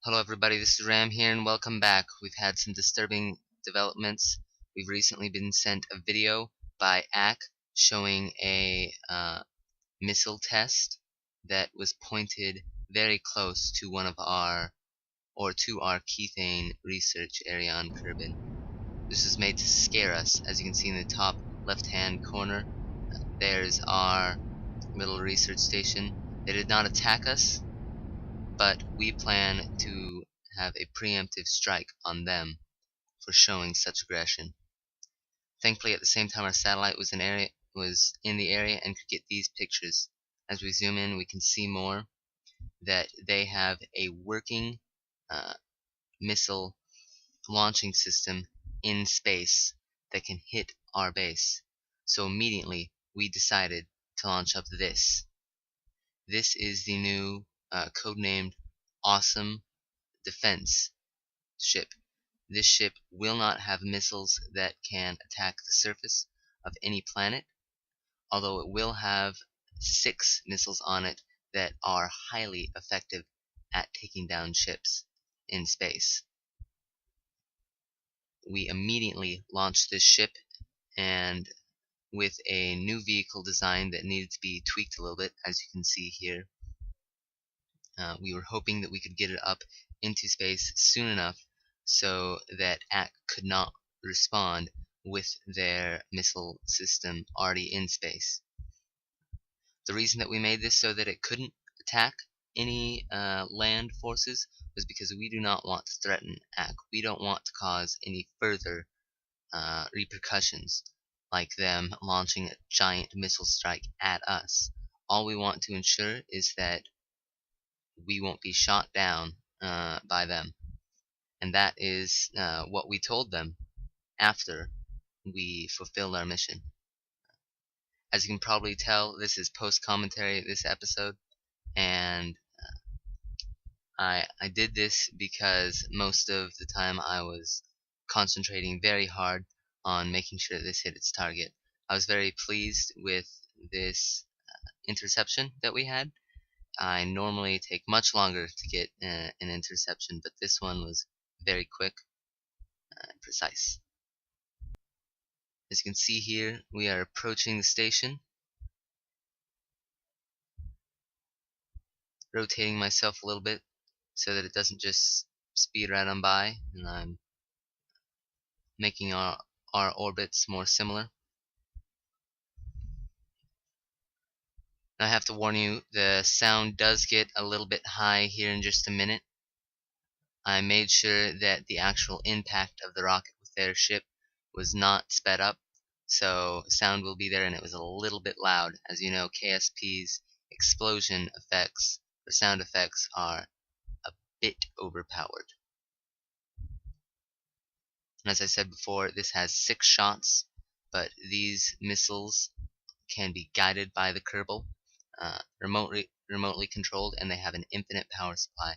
Hello everybody, this is Ram here and welcome back. We've had some disturbing developments. We've recently been sent a video by AC showing a missile test that was pointed very close to to our Kethan research area on Kerbin. This is made to scare us. As you can see in the top left hand corner, there's our little research station. They did not attack us, but we plan to have a preemptive strike on them for showing such aggression. Thankfully, at the same time, our satellite was in the area and could get these pictures. As we zoom in, we can see more that they have a working missile launching system in space that can hit our base. So immediately, we decided to launch up this. This is the new codenamed Awesome Defense ship. This ship will not have missiles that can attack the surface of any planet, although it will have 6 missiles on it that are highly effective at taking down ships in space. We immediately launched this ship, and with a new vehicle design that needed to be tweaked a little bit, as you can see here, we were hoping that we could get it up into space soon enough so that AC could not respond with their missile system already in space. The reason that we made this so that it couldn't attack any land forces was because we do not want to threaten AC. We don't want to cause any further repercussions, like them launching a giant missile strike at us. All we want to ensure is that we won't be shot down by them. And that is what we told them after we fulfilled our mission. As you can probably tell, this is post-commentary this episode, and I did this because most of the time I was concentrating very hard on making sure that this hit its target. I was very pleased with this interception that we had. I normally take much longer to get an interception, but this one was very quick and precise. As you can see here, we are approaching the station. Rotating myself a little bit so that it doesn't just speed right on by, and I'm making our orbits more similar. Now I have to warn you, the sound does get a little bit high here in just a minute. I made sure that the actual impact of the rocket with their ship was not sped up, so sound will be there, and it was a little bit loud. As you know, KSP's explosion effects or sound effects are a bit overpowered. And as I said before, this has 6 shots, but these missiles can be guided by the Kerbal, remotely controlled, and they have an infinite power supply.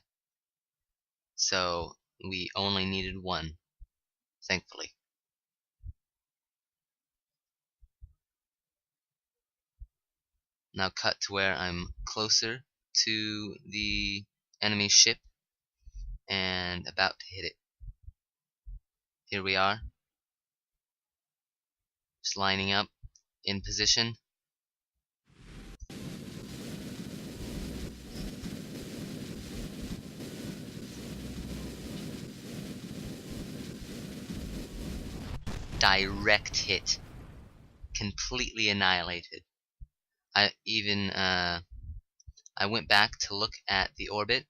So we only needed 1, thankfully. Now cut to where I'm closer to the enemy ship and about to hit it. Here we are, just lining up in position. Direct hit, completely annihilated. I went back to look at the orbit,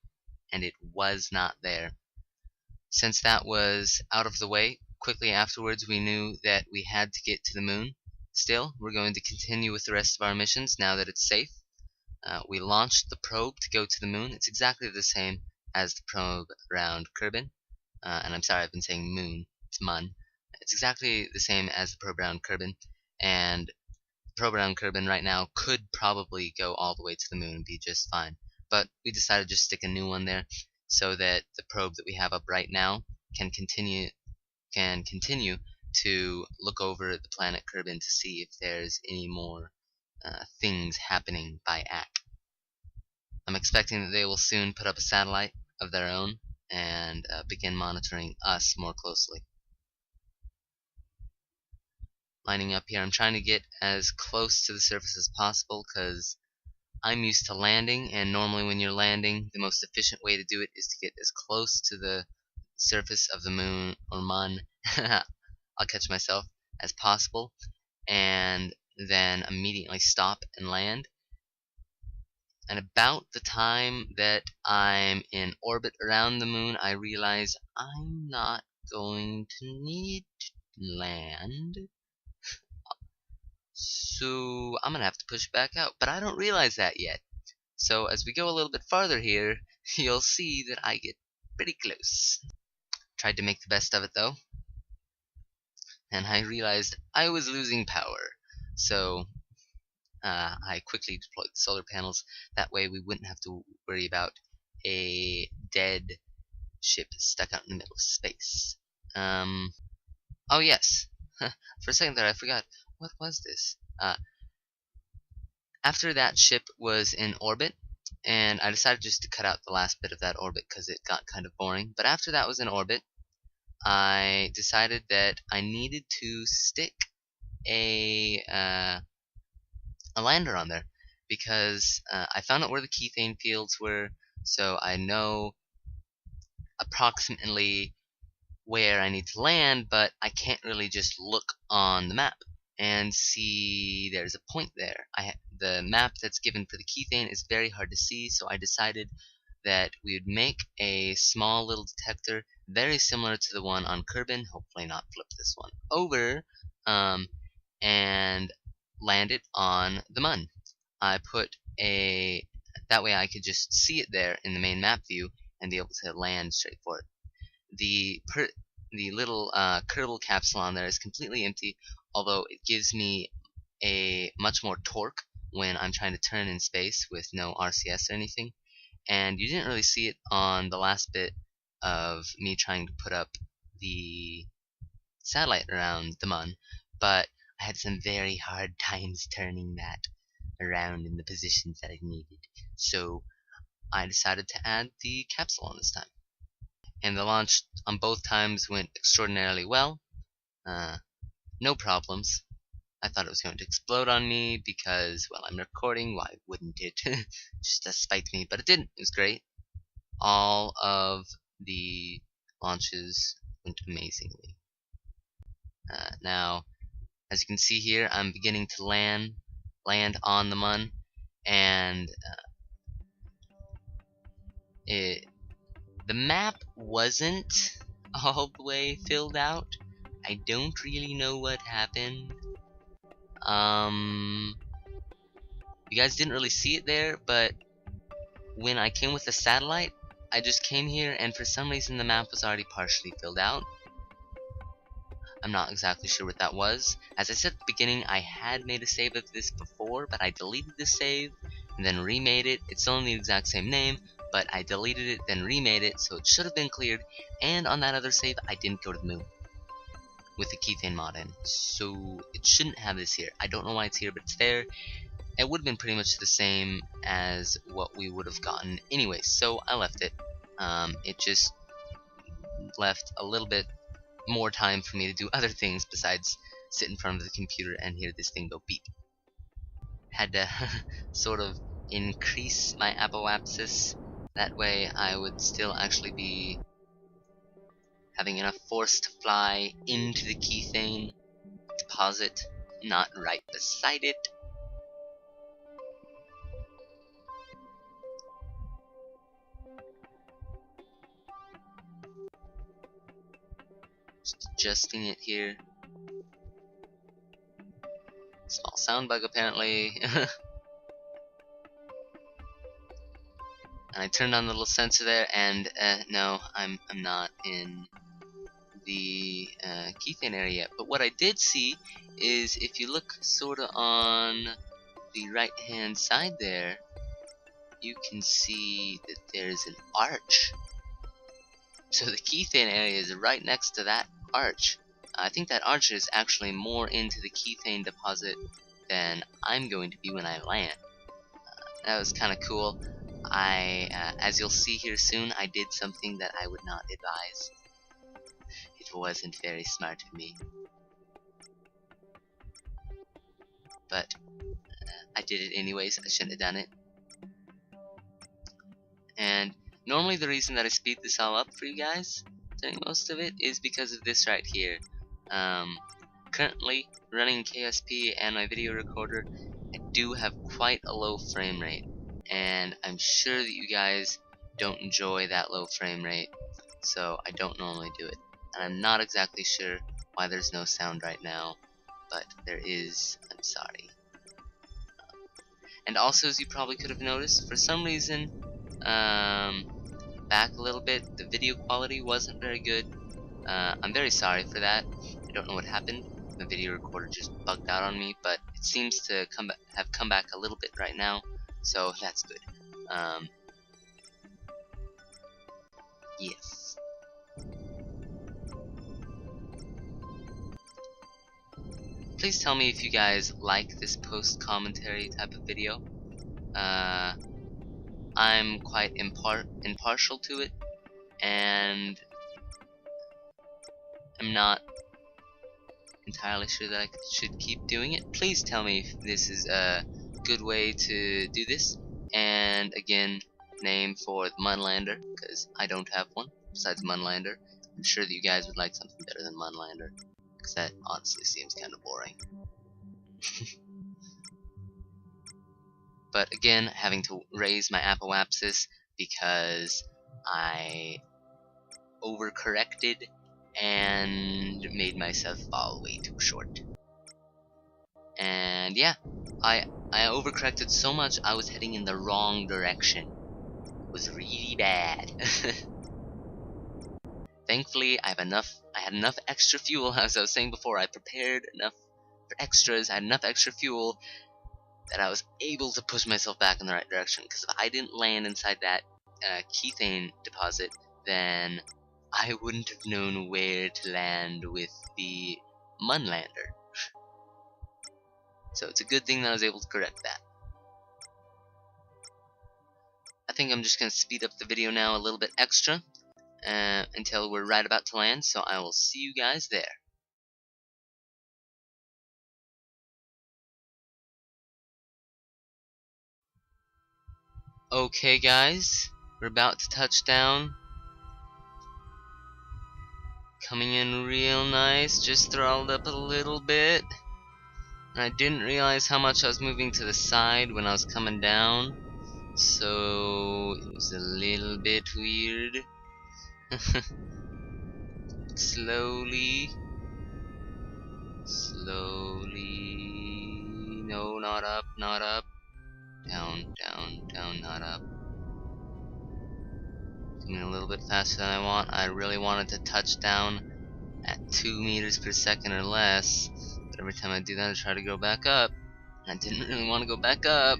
and it was not there. Since that was out of the way, quickly afterwards we knew that we had to get to the moon. Still, we're going to continue with the rest of our missions now that it's safe. We launched the probe to go to the moon. It's exactly the same as the probe around Kerbin. And I'm sorry, I've been saying moon. It's mun. It's exactly the same as the probe around Kerbin. And the probe around Kerbin right now could probably go all the way to the moon and be just fine. But we decided to just stick a new one there so that the probe that we have up right now can continue to look over the planet Kerbin to see if there's any more things happening by AC. I'm expecting that they will soon put up a satellite of their own and begin monitoring us more closely. Lining up here, I'm trying to get as close to the surface as possible because I'm used to landing, and normally when you're landing, the most efficient way to do it is to get as close to the surface of the moon or mun, I'll catch myself, as possible, and then immediately stop and land. And about the time that I'm in orbit around the moon, I realize I'm not going to need to land. So I'm gonna have to push back out, but I don't realize that yet. So as we go a little bit farther here, you'll see that I get pretty close. Tried to make the best of it though, and I realized I was losing power. So I quickly deployed the solar panels. That way we wouldn't have to worry about a dead ship stuck out in the middle of space. Oh yes, for a second there I forgot. What was this? After that ship was in orbit, and I decided just to cut out the last bit of that orbit because it got kind of boring. But after that was in orbit, I decided that I needed to stick a lander on there because I found out where the Kethane fields were, so I know approximately where I need to land, but I can't really just look on the map and see there's a point there. The map that's given for the Kethane is very hard to see, so I decided that we would make a small little detector very similar to the one on Kerbin, hopefully not flip this one over, and land it on the Mun. I put that way I could just see it there in the main map view and be able to land straight for it. The little Kerbal capsule on there is completely empty, although it gives me a much more torque when I'm trying to turn in space with no RCS or anything. And you didn't really see it on the last bit of me trying to put up the satellite around the Mun, but I had some very hard times turning that around in the positions that I needed. So I decided to add the capsule on this time. And the launch on both times went extraordinarily well. No problems. I thought it was going to explode on me because, well, I'm recording, why wouldn't it? Just to spite me, but it didn't. It was great. All of the launches went amazingly. Now, as you can see here, I'm beginning to land on the Mun, and the map wasn't all the way filled out. I don't really know what happened. You guys didn't really see it there, but when I came with the satellite, I just came here and for some reason the map was already partially filled out. I'm not exactly sure what that was. As I said at the beginning, I had made a save of this before, but I deleted the save and then remade it. It's still in the exact same name, but I deleted it, then remade it, so it should have been cleared. And on that other save, I didn't go to the moon with the Kethane mod in, so it shouldn't have this here. I don't know why it's here, but it's there. It would have been pretty much the same as what we would have gotten anyway, so I left it. It just left a little bit more time for me to do other things besides sit in front of the computer and hear this thing go beep. Had to sort of increase my apoapsis. That way I would still actually be having enough force to fly into the Kethane deposit, not right beside it. Just adjusting it here. Small sound bug apparently. And I turned on the little sensor there, and no, I'm not in the Kethane area yet. But what I did see is if you look sorta on the right hand side there, you can see that there's an arch. So the Kethane area is right next to that arch. I think that arch is actually more into the Kethane deposit than I'm going to be when I land. That was kind of cool. as you'll see here soon, I did something that I would not advise. It wasn't very smart of me, but I did it anyways. I shouldn't have done it. And normally the reason that I speed this all up for you guys, doing most of it, is because of this right here. Currently running KSP and my video recorder, I do have quite a low frame rate, and I'm sure that you guys don't enjoy that low frame rate, so I don't normally do it. And I'm not exactly sure why there's no sound right now, but there is. I'm sorry. And also, as you probably could have noticed, for some reason, back a little bit, the video quality wasn't very good. I'm very sorry for that. I don't know what happened. The video recorder just bugged out on me, but it seems to have come back a little bit right now, so that's good. Yes. Please tell me if you guys like this post-commentary type of video. I'm quite impartial to it, and I'm not entirely sure that I should keep doing it. Please tell me if this is a good way to do this. And again, name for the Munlander, because I don't have one besides Munlander. I'm sure that you guys would like something better than Munlander, because that honestly seems kind of boring. But again, having to raise my apoapsis because I overcorrected and made myself fall way too short. And yeah, I overcorrected so much I was heading in the wrong direction. It was really bad. Thankfully, I had enough extra fuel. As I was saying before, I prepared enough for extras. I had enough extra fuel that I was able to push myself back in the right direction. Because if I didn't land inside that Kethan deposit, then I wouldn't have known where to land with the Munlander. So it's a good thing that I was able to correct that. I think I'm just going to speed up the video now a little bit extra until we're right about to land, so I will see you guys there. Okay guys, we're about to touch down. Coming in real nice, just throttled up a little bit. And I didn't realize how much I was moving to the side when I was coming down, so it was a little bit weird. Slowly. No, not up, not up. Down, down, down, not up. Coming a little bit faster than I want. I really wanted to touch down at 2 meters per second or less, but every time I do that I try to go back up, and I didn't really want to go back up.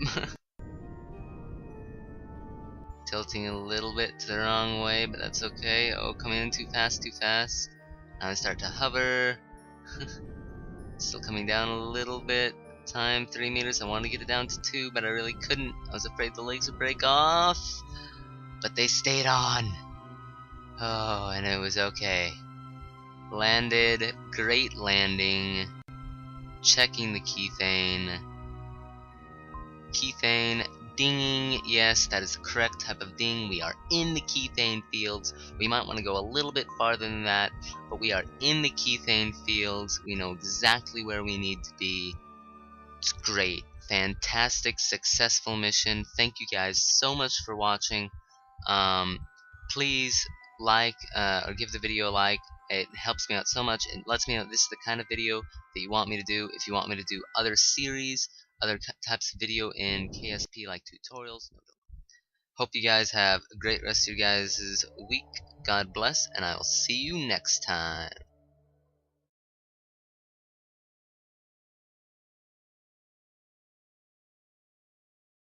Tilting a little bit to the wrong way, but that's okay. Oh, coming in too fast, too fast. Now I start to hover. Still coming down a little bit. Time 3 meters. I wanted to get it down to 2, but I really couldn't. I was afraid the legs would break off, but they stayed on. Oh, and it was okay. Landed, great landing. Checking the Kethan. Kethan dinging. Yes, that is the correct type of ding. We are in the Kethan fields. We might want to go a little bit farther than that, but we are in the Kethan fields. We know exactly where we need to be. It's great. Fantastic, successful mission. Thank you guys so much for watching. Please like or give the video a like. It helps me out so much. It lets me know this is the kind of video that you want me to do. If you want me to do other series, other types of video in KSP like tutorials. Hope you guys have a great rest of your guys' week. God bless, and I will see you next time.